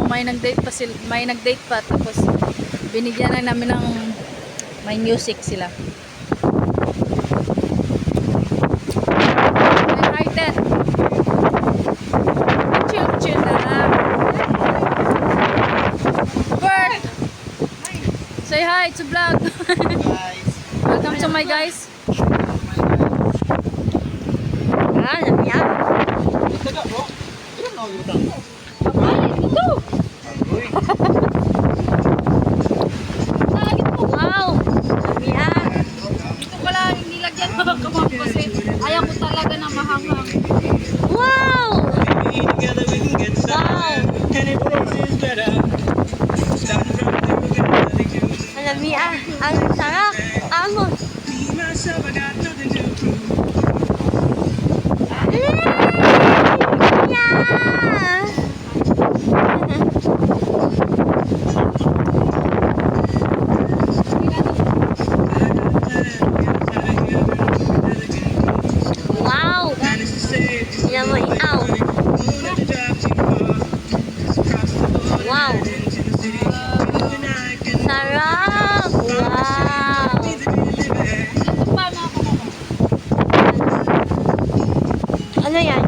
may nag-date pa tapos binigyan na namin ng may music sila. Excited. Chill na. Bert! Say hi to vlog. Welcome to my guys. Yan. Wow! Dito pala nilagyan mo kamap kasi ayaw ko talaga na mahanghang. Wow! Alam niya, ang sarap. Amos. Wow! Yan mo ikaw. Wow. Sarap. Wow. Ano yan?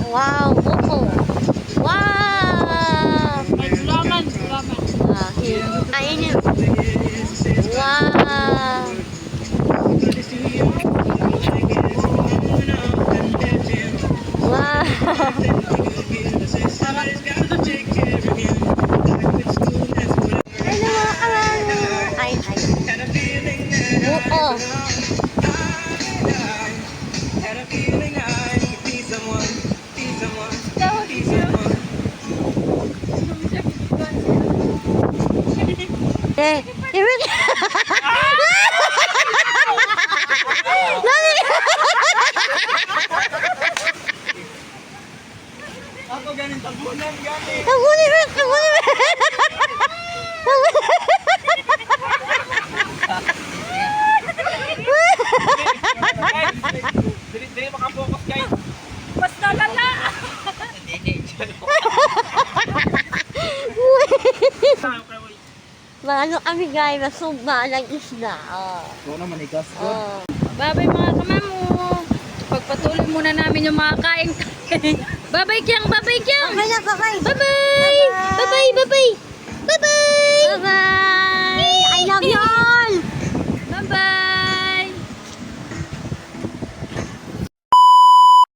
Wow. Buko. Wow. Sulaman. Ayun yun. Wow. Wow. Ano mga kalano? Ay. Buko. Eh, Ako ganin tabunan gani. Tabunin mo. Dili makapokus guys. Basta lala. Ano kami guys, masumba ng isda. Oo naman ikas ko. Babay mga kamamo. Pagpatuloy muna namin yung mga kain. Babay Kyang. Okay na, bye-bye. Bye-bye.